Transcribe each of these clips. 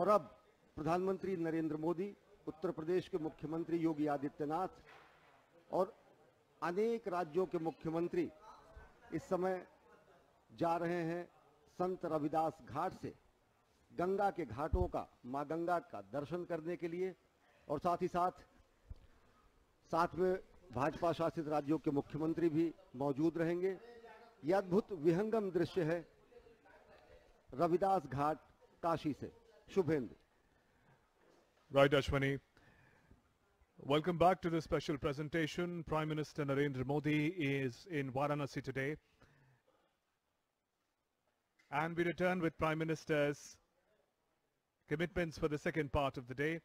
और अब प्रधानमंत्री नरेंद्र मोदी, उत्तर प्रदेश के मुख्यमंत्री योगी आदित्यनाथ और अनेक राज्यों के मुख्यमंत्री इस समय जा रहे हैं संत रविदास घाट से गंगा के घाटों का, मां गंगा का दर्शन करने के लिए। और साथ ही साथ में भाजपा शासित राज्यों के मुख्यमंत्री भी मौजूद रहेंगे। यह अद्भुत विहंगम दृश्य है रविदास घाट काशी से। Suvendu. Right, Ashwani. Welcome back to this special presentation. Prime Minister Narendra Modi is in Varanasi today. And we return with Prime Minister's commitments for the second part of the day.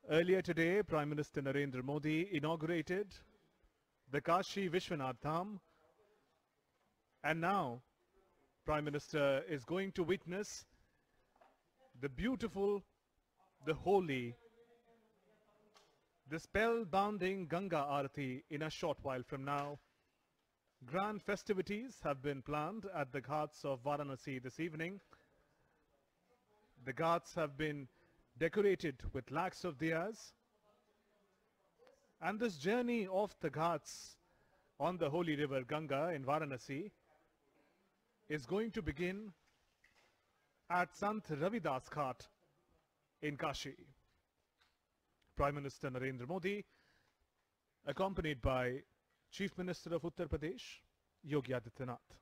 Earlier today, Prime Minister Narendra Modi inaugurated the Kashi Vishwanath Dham. And now, Prime Minister is going to witness the beautiful, the holy, the spellbinding Ganga Aarati in a short while from now. Grand festivities have been planned at the ghats of Varanasi this evening. The ghats have been decorated with lakhs of diyas. And this journey of the ghats on the holy river Ganga in Varanasi is going to begin at Sant Ravidas Ghat in Kashi. Prime Minister Narendra Modi, accompanied by Chief Minister of Uttar Pradesh, Yogi Adityanath.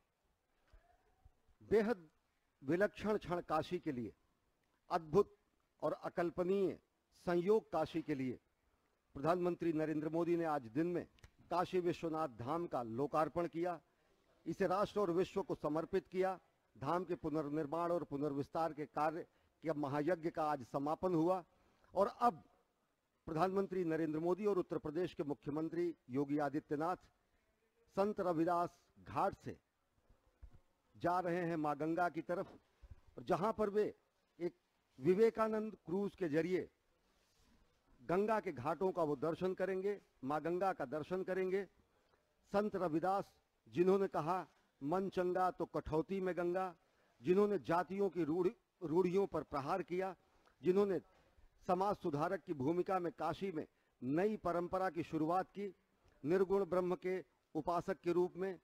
बेहद विलक्षण क्षण काशी के लिए, अद्भुत और अकल्पनीय संयोग काशी के लिए प्रधानमंत्री नरेंद्र मोदी ने आज दिन में काशी विश्वनाथ धाम का लोकार्पण किया। इसे राष्ट्र और विश्व को समर्पित किया। धाम के पुनर्निर्माण और पुनर्विस्तार के कार्य के महायज्ञ का आज समापन हुआ। और अब प्रधानमंत्री नरेंद्र मोदी और उत्तर प्रदेश के मुख्यमंत्री योगी आदित्यनाथ संत रविदास घाट से जा रहे हैं मां गंगा की तरफ, और जहां पर वे एक विवेकानंद क्रूज के जरिए गंगा के घाटों का वो दर्शन करेंगे, मां गंगा का दर्शन करेंगे। संत रविदास, जिन्होंने कहा मन चंगा तो कठौती में गंगा, जिन्होंने जातियों की रूढ़ियों पर प्रहार किया, जिन्होंने समाज सुधारक की भूमिका में काशी में नई परंपरा की शुरुआत की, निर्गुण ब्रह्म के उपासक के रूप में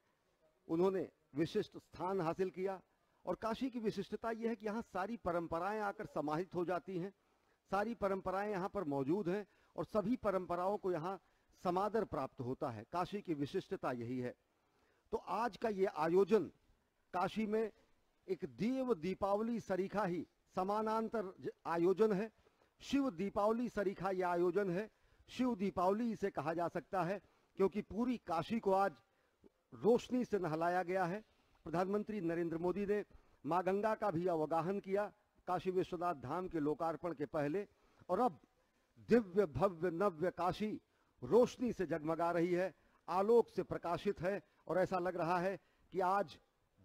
उन्होंने विशिष्ट स्थान हासिल किया। और काशी की विशिष्टता यह है कि यहाँ सारी परंपराएं आकर समाहित हो जाती हैं, सारी परंपराएं यहाँ पर मौजूद हैं और सभी परंपराओं को यहाँ समादर प्राप्त होता है। काशी की विशिष्टता यही है। तो आज का ये आयोजन काशी में एक देव दीपावली सरीखा ही समानांतर आयोजन है। शिव दीपावली सरीखा यह आयोजन है। शिव दीपावली इसे कहा जा सकता है क्योंकि पूरी काशी को आज रोशनी से नहलाया गया है। प्रधानमंत्री नरेंद्र मोदी ने मां गंगा का भी अवगाहन किया काशी विश्वनाथ धाम के लोकार्पण के पहले, और अब दिव्य भव्य नव्य काशी रोशनी से जगमगा रही है, आलोक से प्रकाशित है। और ऐसा लग रहा है कि आज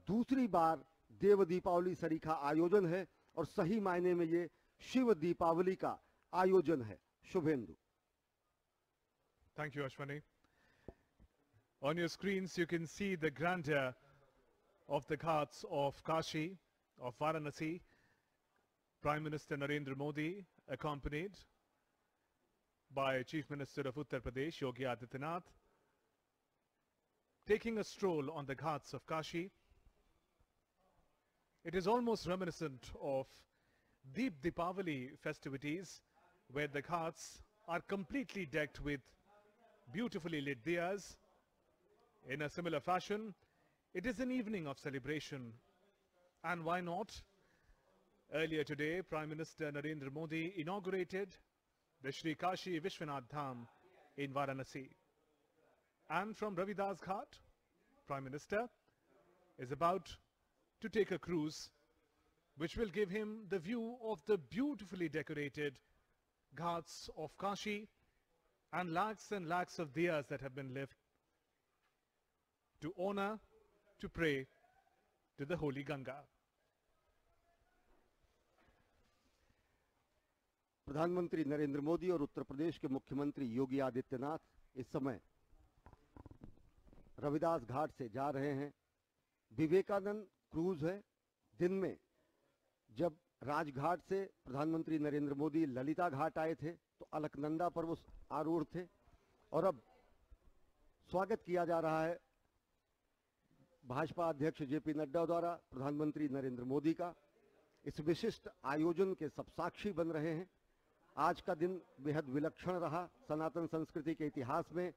दूसरी बार देव दीपावली सरीखा आयोजन है और सही मायने में ये शिव दीपावली का आयोजन है। Suvendu. Thank you, Ashwani. On your screens, you can see the grandeur of the ghats of Kashi, of Varanasi. Prime Minister Narendra Modi, accompanied by Chief Minister of Uttar Pradesh, Yogi Adityanath, taking a stroll on the ghats of Kashi. It is almost reminiscent of Deep Deepavali festivities, where the ghats are completely decked with beautifully lit diyas. In a similar fashion, it is an evening of celebration. And why not? Earlier today, Prime Minister Narendra Modi inaugurated the Shri Kashi Vishwanath Dham in Varanasi. And from Ravidas Ghat, Prime Minister is about to take a cruise which will give him the view of the beautifully decorated ghats of Kashi and lakhs of diyas that have been lit to honor, to pray to the holy Ganga. प्रधानमंत्री नरेंद्र मोदी और उत्तर प्रदेश के मुख्यमंत्री योगी आदित्यनाथ इस समय रविदास घाट से जा रहे हैं। विवेकानंद क्रूज है। दिन में जब राजघाट से प्रधानमंत्री नरेंद्र मोदी ललिता घाट आए थे, तो अलकनंदा पर वो आरूढ़ थे, और अब स्वागत किया जा रहा है भाजपा अध्यक्ष जेपी नड्डा द्वारा प्रधानमंत्री नरेंद्र मोदी का। इस विशिष्ट आयोजन के सब साक्षी बन रहे हैं। आज का दिन बेहद विलक्षण रहा सनातन संस्कृति के इतिहास में,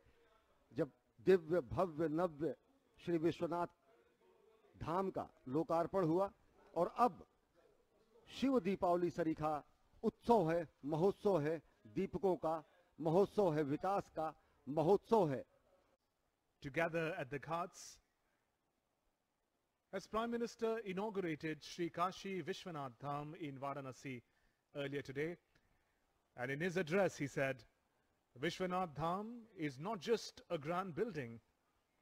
जब दिव्य भव्य नव्य श्री विश्वनाथ धाम का लोकार्पण हुआ, और अब शिव दीपावली सरीखा उत्सव है, महोत्सव है, दीपकों का महोत्सव है, विकास का महोत्सव है। Together at the Ghats, as Prime Minister inaugurated Sri Kashi Vishwanath Dham in Varanasi earlier today, and in his address he said, Vishwanath Dham is not just a grand building,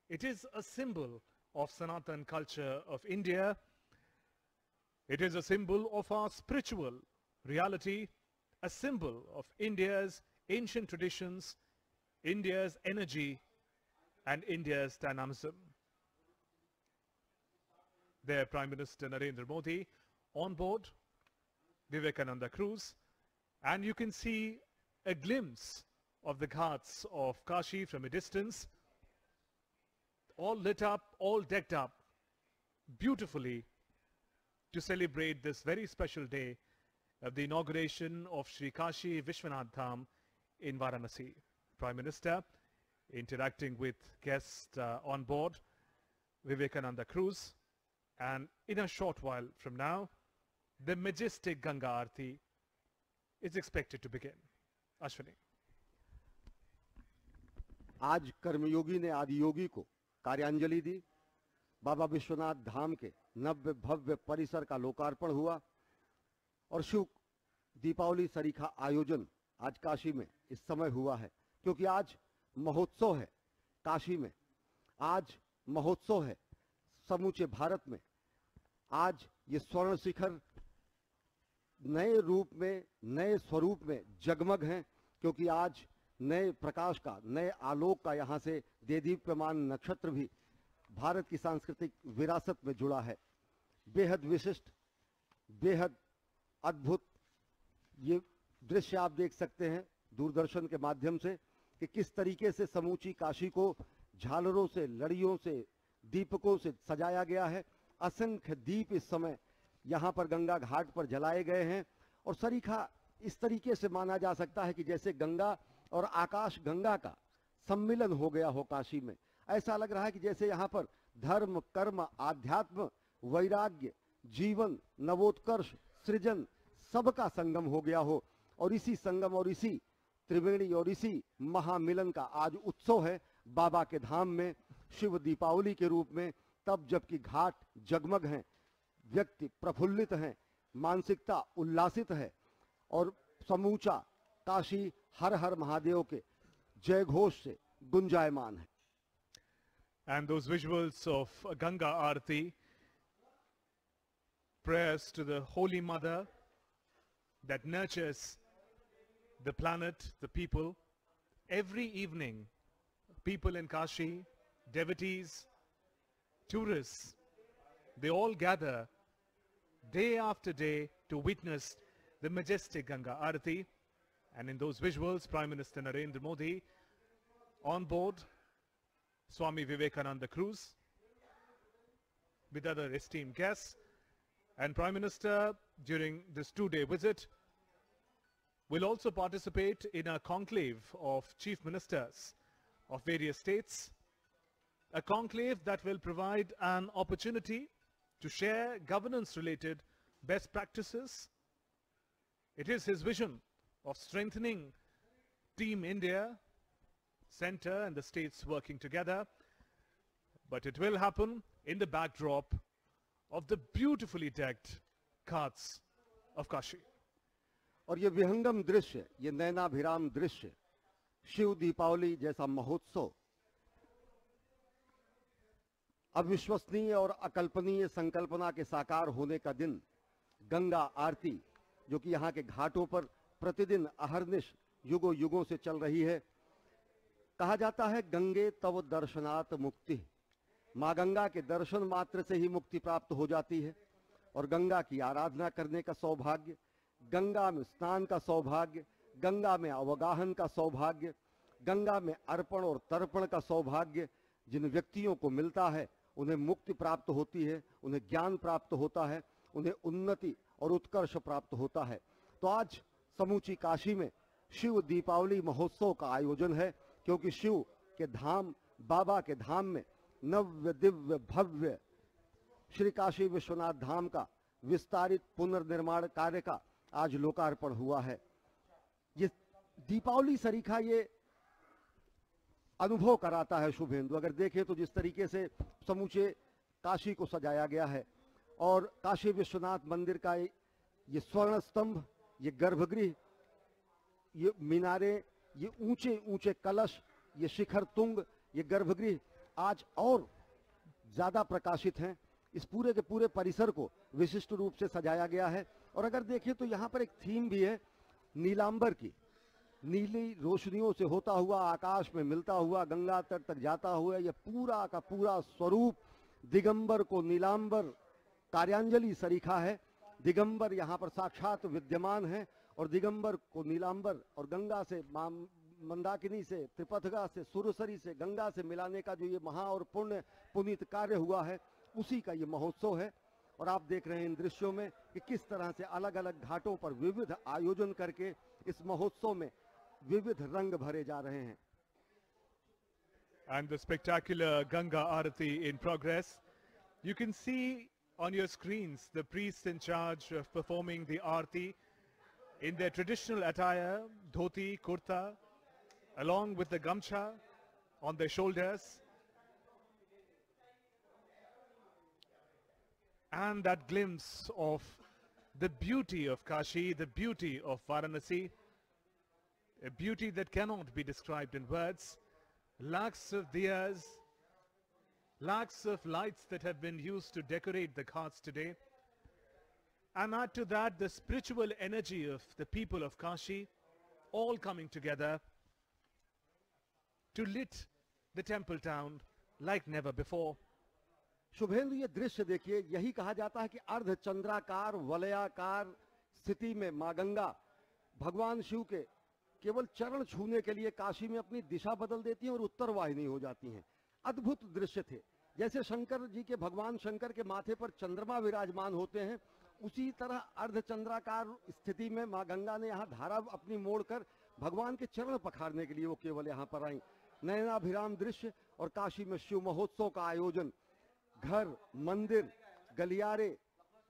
it is a symbol of Sanatan culture of India. It is a symbol of our spiritual reality, a symbol of India's ancient traditions, India's energy, and India's dynamism. There, Prime Minister Narendra Modi on board Vivekananda cruise, and you can see a glimpse of the Ghats of Kashi from a distance, all lit up, all decked up beautifully to celebrate this very special day of the inauguration of Sri Kashi Vishwanath Dham in Varanasi. Prime Minister interacting with guests on board Vivekananda cruise, and in a short while from now, the majestic Ganga Aarti is expected to begin. Ashwini. आज कर्मयोगी ने आदियोगी को कार्यांजलि दी। बाबा विश्वनाथ धाम के नव्य भव्य परिसर का लोकार्पण हुआ, और शिव दीपावली सरीखा आयोजन आज काशी में इस समय हुआ है, क्योंकि आज महोत्सव है काशी में, आज महोत्सव है समूचे भारत में। आज ये स्वर्ण शिखर नए रूप में, नए स्वरूप में जगमग हैं, क्योंकि आज नए प्रकाश का, नए आलोक का यहाँ से देदीप्यमान नक्षत्र भी भारत की सांस्कृतिक विरासत में जुड़ा है। बेहद विशिष्ट, बेहद अद्भुत ये दृश्य आप देख सकते हैं दूरदर्शन के माध्यम से, कि किस तरीके से समूची काशी को झालरों से, लड़ियों से, दीपकों से सजाया गया है। असंख्य दीप इस समय यहाँ पर गंगा घाट पर जलाए गए हैं, और सरीखा इस तरीके से माना जा सकता है कि जैसे गंगा और आकाश गंगा का सम्मिलन हो गया हो काशी में। ऐसा लग रहा है कि जैसे यहाँ पर धर्म, कर्म, आध्यात्म, वैराग्य, जीवन, नवोत्कर्ष, सृजन सबका संगम हो गया हो, और इसी संगम और इसी त्रिवेणी और इसी महामिलन का आज उत्सव है बाबा के धाम में शिव दीपावली के रूप में। तब जबकि घाट जगमग हैं, व्यक्ति प्रफुल्लित हैं, मानसिकता उल्लासित है, और समूचा काशी हर हर महादेव के जय घोष से गुंजायमान है। And those visuals of Ganga Aarti, prayers to the Holy Mother that nurtures the planet, the people. Every evening, people in Kashi, devotees, tourists, they all gather day after day to witness the majestic Ganga Aarti. And in those visuals, Prime Minister Narendra Modi on board Swami Vivekananda cruise with other esteemed guests. And Prime Minister, during this two-day visit, will also participate in a conclave of chief ministers of various states, a conclave that will provide an opportunity to share governance-related best practices. It is his vision of strengthening Team India, Centre and the states working together, but it will happen in the backdrop of the beautifully decked Ghats of Kashi. और ये विहंगम दृश्य, ये नैनाभिराम दृश्य, शिव दीपावली जैसा महोत्सव, अविश्वसनीय और अकल्पनीय संकल्पना के साकार होने का दिन, गंगा आरती जो कि यहाँ के घाटों पर प्रतिदिन अहर्निश युगों युगों से चल रही है। कहा जाता है गंगे तव दर्शनात् मुक्ति, माँ गंगा के दर्शन मात्र से ही मुक्ति प्राप्त हो जाती है। और गंगा की आराधना करने का सौभाग्य, गंगा में स्नान का सौभाग्य, गंगा में अवगाहन का सौभाग्य, गंगा में अर्पण और तर्पण का सौभाग्य जिन व्यक्तियों को मिलता है उन्हें मुक्ति प्राप्त होती है, उन्हें ज्ञान प्राप्त होता है, उन्हें उन्नति और उत्कर्ष प्राप्त होता है। तो आज समूची काशी में शिव दीपावली महोत्सव का आयोजन है, क्योंकि शिव के धाम, बाबा के धाम में नव्य दिव्य भव्य श्री काशी विश्वनाथ धाम का विस्तारित पुनर्निर्माण कार्य का आज लोकार्पण हुआ है। ये दीपावली सरीखा ये अनुभव कराता है शुभेंदु। अगर देखें तो जिस तरीके से समूचे काशी को सजाया गया है और काशी विश्वनाथ मंदिर का ये स्वर्ण स्तंभ, ये गर्भगृह, ये मीनारे, ये ऊंचे ऊंचे कलश, ये शिखर तुंग, ये गर्भगृह आज और ज्यादा प्रकाशित हैं। इस पूरे के पूरे परिसर को विशिष्ट रूप से सजाया गया है। और अगर देखें तो यहाँ पर एक थीम भी है नीलांबर की, नीली रोशनियों से होता हुआ आकाश में मिलता हुआ गंगा तट तक जाता हुआ यह पूरा का पूरा स्वरूप दिगंबर को नीलांबर कार्यांजलि सरीखा है। दिगंबर यहाँ पर साक्षात विद्यमान है और दिगंबर को नीलांबर और गंगा से, मंदाकिनी से, त्रिपथगा से, सुरसरी से, गंगा से मिलाने का जो ये महा और पुनीत कार्य हुआ है, उसी का ये महोत्सव है। और आप देख रहे हैं इन दृश्यों में कि किस तरह से अलग अलग घाटों पर विविध आयोजन करके इस महोत्सव में विविध रंग भरे जा रहे हैं। And the spectacular Ganga Aarati in progress. You can see on your screens the priests in charge of performing the Aarati in their traditional attire, dhoti, kurta, along with the gamcha on their shoulders. And that glimpse of the beauty of Kashi, the beauty of Varanasi, a beauty that cannot be described in words. Lakhs of diyas, lakhs of lights that have been used to decorate the ghats today. And add to that the spiritual energy of the people of Kashi, all coming together to lit the temple town like never before. Suvendu, ये दृश्य देखिए, यही कहा जाता है कि अर्धचंद्राकार वलयाकार स्थिति में मां गंगा भगवान शिव के केवल चरण छूने के लिए काशी में अपनी दिशा बदल देती हैं और उत्तर वाहिनी हो जाती हैं। अद्भुत दृश्य थे। जैसे शंकर जी के, भगवान शंकर के माथे पर चंद्रमा विराजमान होते हैं, उसी तरह अर्धचंद्राकार स्थिति में मां गंगा ने यहाँ धारा अपनी मोड़कर भगवान के चरण पखारने के लिए वो केवल यहाँ पर आई। नयनाभिराम दृश्य। और काशी में शिव महोत्सव का आयोजन, घर, मंदिर, गलियारे,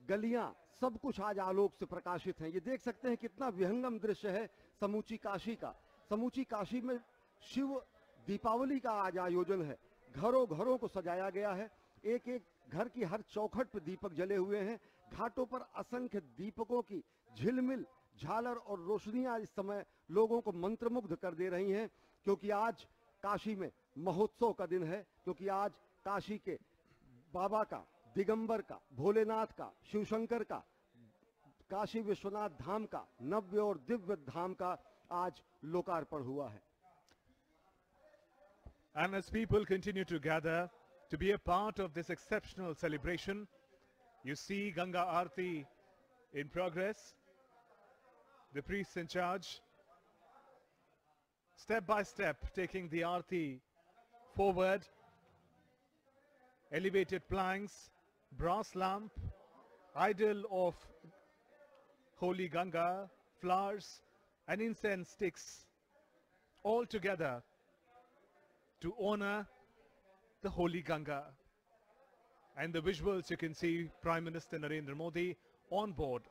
गलियां, सब कुछ आज आलोक से प्रकाशित हैं। ये देख सकते हैं कितना विहंगम दृश्य है समूची काशी का। समूची काशी में शिव दीपावली का आज आयोजन है। घरों घरों को सजाया गया है। एक एक घर की हर चौखट पर दीपक जले हुए हैं। घाटों पर असंख्य दीपकों की झिलमिल झालर और रोशनियां इस समय लोगों को मंत्रमुग्ध कर दे रही हैं, क्योंकि आज काशी में महोत्सव का दिन है। क्योंकि आज काशी के बाबा का, दिगंबर का, भोलेनाथ का, शिवशंकर का, काशी विश्वनाथ धाम का, नव्य और दिव्य धाम का आज लोकार्पण हुआ है। And as people continue to gather to be a part of this exceptional celebration, you see Ganga Aarti in progress. The priests in charge, step by step, taking the Aarti forward. Elevated planks, brass lamp, idol of Holy Ganga, flowers and incense sticks, all together to honor the Holy Ganga. And the visuals you can see Prime Minister Narendra Modi on board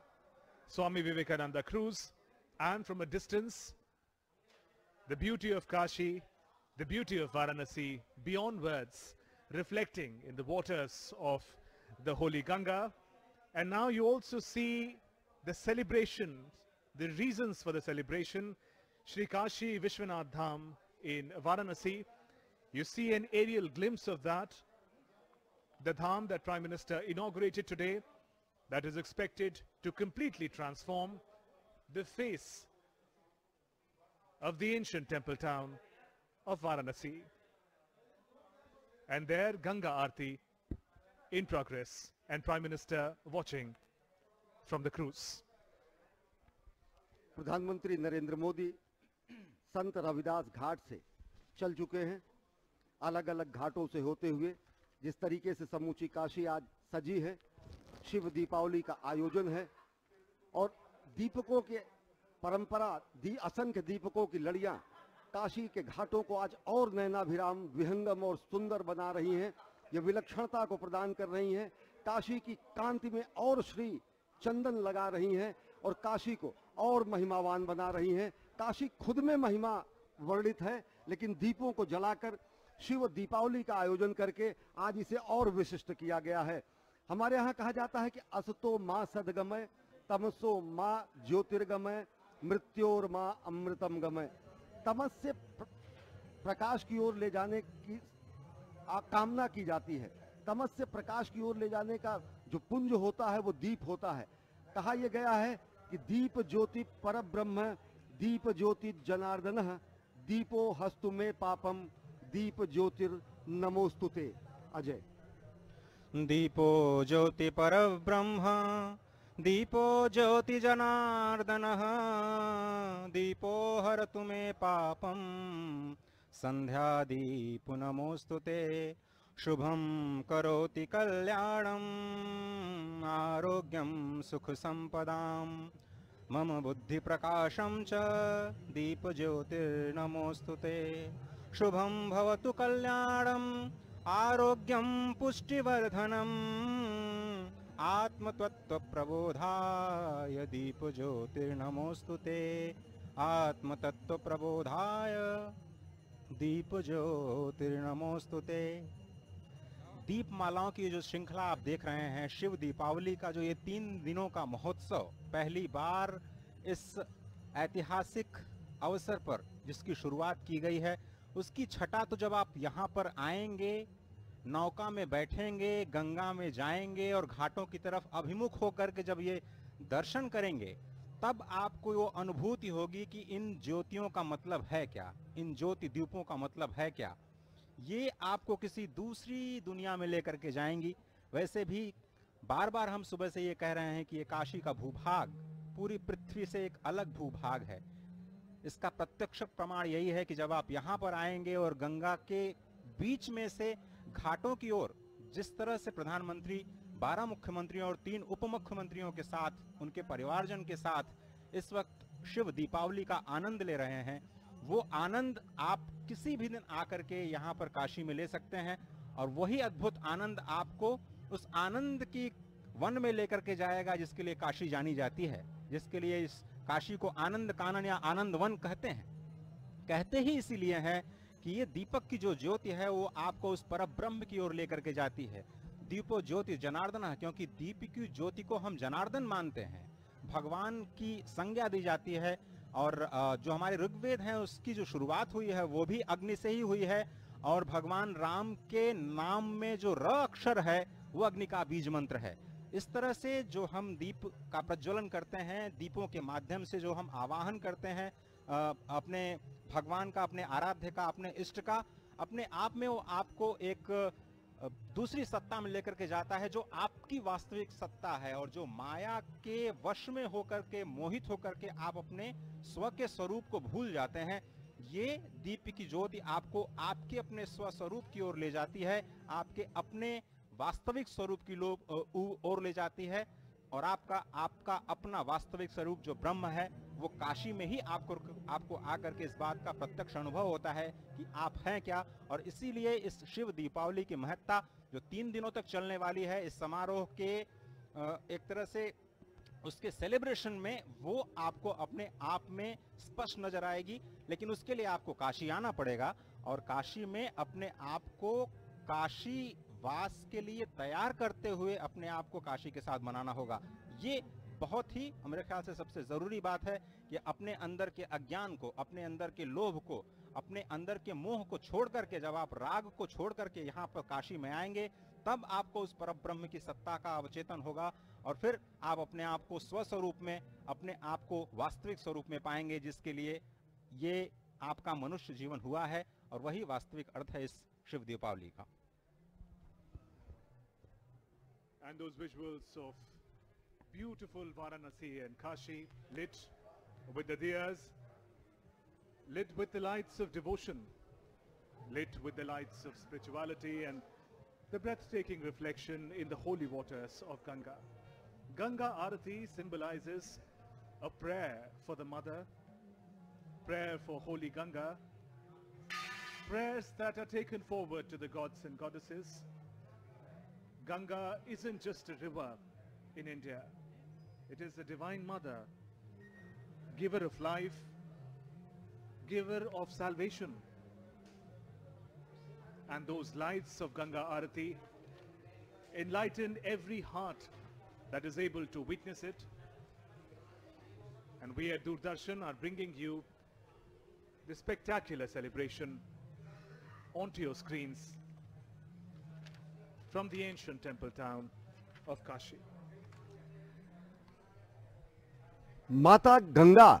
Swami Vivekananda cruise, and from a distance the beauty of Kashi, the beauty of Varanasi beyond words, reflecting in the waters of the Holy Ganga. And now you also see the celebration, the reasons for the celebration, Sri Kashi Vishwanath Dham in Varanasi. You see an aerial glimpse of that, the Dham that Prime Minister inaugurated today, that is expected to completely transform the face of the ancient temple town of Varanasi. And there Ganga Aarti in progress and Prime Minister watching from the cruise. प्रधानमंत्री नरेंद्र मोदी संत रविदास घाट से चल चुके हैं। अलग अलग घाटों से होते हुए जिस तरीके से समूची काशी आज सजी है, शिव दीपावली का आयोजन है और दीपकों के परंपरा असंख्य दीपकों की लड़ियां काशी के घाटों को आज और नयनाभिराम, विहंगम और सुंदर बना रही हैं। ये विलक्षणता को प्रदान कर रही हैं। काशी की कांति में और श्री चंदन लगा रही हैं और काशी को और महिमावान बना रही हैं। काशी खुद में महिमा वर्णित है, लेकिन दीपों को जलाकर शिव दीपावली का आयोजन करके आज इसे और विशिष्ट किया गया है। हमारे यहाँ कहा जाता है कि असतो माँ सदगमय, तमसो माँ ज्योतिर्गमय, मृत्योर माँ अमृतम गमय। तमस से प्रकाश की ओर ले जाने की कामना की जाती है। तमस से प्रकाश की ओर ले जाने का जो पुंज होता है वो दीप होता है। कहा यह गया है कि दीप ज्योति परब्रह्म, दीप ज्योति जनार्दनः, दीपो हस्तु में पापम, दीप ज्योतिर नमोस्तुते। अजय। दीपो ज्योति परब्रह्म, दीपो ज्योति जनार्दनः, दीपो हरतु मे पापम, संध्या दीपो नमोस्तुते। शुभं करोति कल्याणं, आरोग्यं सुख संपदां, मम बुद्धि प्रकाशं च दीप ज्योतिर्नमोस्तुते। शुभं भवतु कल्याणं, आरोग्यं पुष्टिवर्धनम्, आत्मतत्व प्रबोधाय दीप ज्योतिर्नमोस्तुते। आत्मतत्व प्रबोधाय दीप ज्योतिर्नमोस्तुते। दीपमालाओं की जो श्रृंखला आप देख रहे हैं, शिव दीपावली का जो ये 3 दिनों का महोत्सव पहली बार इस ऐतिहासिक अवसर पर जिसकी शुरुआत की गई है, उसकी छटा तो जब आप यहाँ पर आएंगे, नौका में बैठेंगे, गंगा में जाएंगे और घाटों की तरफ अभिमुख होकर के जब ये दर्शन करेंगे, तब आपको वो अनुभूति होगी कि इन ज्योतियों का मतलब है क्या, इन ज्योति दीपों का मतलब है क्या। ये आपको किसी दूसरी दुनिया में लेकर के जाएंगी। वैसे भी बार बार हम सुबह से ये कह रहे हैं कि ये काशी का भूभाग पूरी पृथ्वी से एक अलग भूभाग है। इसका प्रत्यक्ष प्रमाण यही है कि जब आप यहाँ पर आएंगे और गंगा के बीच में से घाटों की ओर जिस तरह से प्रधानमंत्री 12 मुख्यमंत्रियों और 3 उप मुख्यमंत्रियों के साथ, उनके परिवारजन के साथ इस वक्त शिव दीपावली का आनंद ले रहे हैं, वो आनंद आप किसी भी दिन आकर के यहाँ पर काशी में ले सकते हैं। और वही अद्भुत आनंद आपको उस आनंद की वन में लेकर के जाएगा जिसके लिए काशी जानी जाती है, जिसके लिए इस काशी को आनंद कानन या आनंद वन कहते हैं। कहते ही इसीलिए है कि ये दीपक की जो ज्योति है वो आपको उस परब्रह्म की ओर लेकर के जाती है। दीपो ज्योति जनार्दन, क्योंकि दीप की ज्योति को हम जनार्दन मानते हैं, भगवान की संज्ञा दी जाती है। और जो हमारे ऋग्वेद हैं उसकी जो शुरुआत हुई है वो भी अग्नि से ही हुई है। और भगवान राम के नाम में जो र अक्षर है वो अग्नि का बीज मंत्र है। इस तरह से जो हम दीप का प्रज्वलन करते हैं, दीपों के माध्यम से जो हम आवाहन करते हैं अपने भगवान का, अपने आराध्य का, अपने इष्ट का, अपने आप में वो आपको एक दूसरी सत्ता में लेकर के जाता है जो आपकी वास्तविक सत्ता है। और जो माया के वश में होकर के, मोहित होकर के आप अपने स्व के स्वरूप को भूल जाते हैं, ये दीप की ज्योति आपको आपके अपने स्व स्वरूप की ओर ले जाती है, आपके अपने वास्तविक स्वरूप की ओर ले जाती है। और आपका अपना वास्तविक स्वरूप जो ब्रह्म है वो काशी में ही आपको आकर के इस बात का प्रत्यक्ष अनुभव होता है कि आप हैं क्या। और इसीलिए इस शिव दीपावली की महत्ता जो 3 दिनों तक चलने वाली है, इस समारोह के एक तरह से उसके सेलिब्रेशन में वो आपको अपने आप में स्पष्ट नजर आएगी। लेकिन उसके लिए आपको काशी आना पड़ेगा और काशी में अपने आप को काशी वास के लिए तैयार करते हुए अपने आप को काशी के साथ मनाना होगा। ये बहुत ही मेरे ख्याल से सबसे जरूरी बात है कि अपने अंदर के अज्ञान को, अपने अंदर के लोभ को, अपने अंदर के मोह को छोड़ करके, जब आप राग को छोड़ करके यहाँ पर काशी में आएंगे, तब आपको उस परब्रह्म की सत्ता का अवचेतन होगा और फिर आप अपने आप को स्वस्वरूप में, अपने आप को वास्तविक स्वरूप में पाएंगे, जिसके लिए ये आपका मनुष्य जीवन हुआ है और वही वास्तविक अर्थ है इस शिव दीपावली का। And those visuals of beautiful Varanasi and Kashi, lit with the diyas, lit with the lights of devotion, lit with the lights of spirituality and the breathtaking reflection in the holy waters of Ganga. Ganga Arati symbolizes a prayer for the mother, prayer for holy Ganga, prayers that are taken forward to the gods and goddesses. Ganga isn't just a river in India. It is the Divine Mother, giver of life, giver of salvation. And those lights of Ganga Arati enlighten every heart that is able to witness it. And we at Doordarshan are bringing you the spectacular celebration onto your screens from the ancient temple town of Kashi. माता गंगा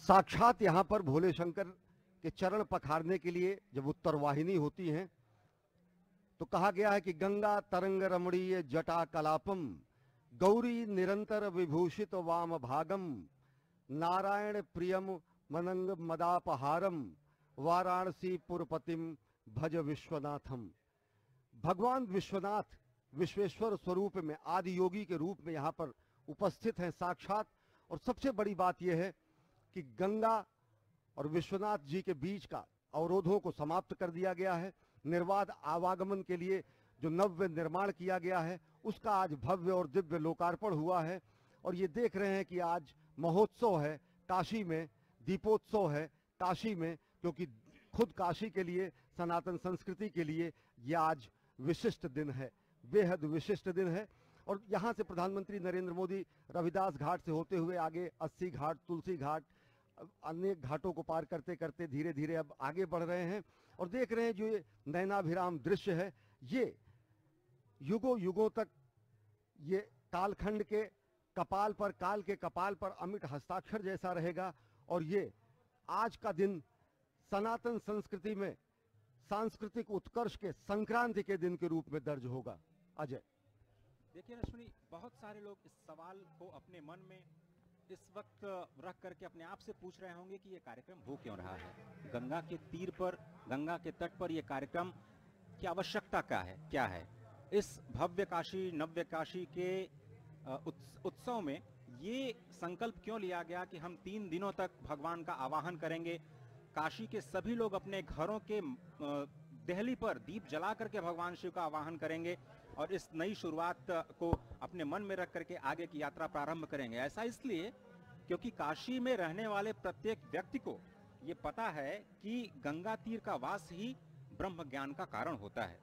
साक्षात यहाँ पर भोले शंकर के चरण पखारने के लिए जब उत्तरवाहिनी होती हैं तो कहा गया है कि गंगा तरंग रमणीय जटा कलापम गौरी निरंतर विभूषित वाम भागम नारायण प्रियम मनंग मदापहारम वाराणसी पुरपतिम भज विश्वनाथम। भगवान विश्वनाथ विश्वेश्वर स्वरूप में आदि योगी के रूप में यहाँ पर उपस्थित हैं साक्षात। और सबसे बड़ी बात यह है कि गंगा और विश्वनाथ जी के बीच का अवरोधों को समाप्त कर दिया गया है। निर्बाध आवागमन के लिए जो नव्य निर्माण किया गया है उसका आज भव्य और दिव्य लोकार्पण हुआ है। और ये देख रहे हैं कि आज महोत्सव है काशी में, दीपोत्सव है काशी में, क्योंकि खुद काशी के लिए, सनातन संस्कृति के लिए ये आज विशिष्ट दिन है, बेहद विशिष्ट दिन है। और यहाँ से प्रधानमंत्री नरेंद्र मोदी रविदास घाट से होते हुए आगे 80 घाट, तुलसी घाट, अन्य घाटों को पार करते करते धीरे धीरे अब आगे बढ़ रहे हैं। और देख रहे हैं जो ये नयनाभिराम दृश्य है, ये युगों युगों तक ये कालखंड के कपाल पर, काल के कपाल पर अमिट हस्ताक्षर जैसा रहेगा। और ये आज का दिन सनातन संस्कृति में सांस्कृतिक उत्कर्ष के संक्रांति के दिन के रूप में दर्ज होगा। अजय। देखिए रश्मि, बहुत सारे लोग इस सवाल को अपने मन में इस वक्त रख करके अपने आप से पूछ रहे होंगे कि ये कार्यक्रम हो क्यों रहा है। गंगा के तीर पर, गंगा के तट पर ये कार्यक्रम की आवश्यकता क्या है? इस भव्य काशी, नव्य काशी के उत्सव में ये संकल्प क्यों लिया गया कि हम 3 दिनों तक भगवान का आवाहन करेंगे? काशी के सभी लोग अपने घरों के देहली पर दीप जला करके भगवान शिव का आवाहन करेंगे और इस नई शुरुआत को अपने मन में रख करके आगे की यात्रा प्रारंभ करेंगे। ऐसा इसलिए क्योंकि काशी में रहने वाले प्रत्येक व्यक्ति को ये पता है कि गंगा तीर का वास ही ब्रह्म ज्ञान का कारण होता है।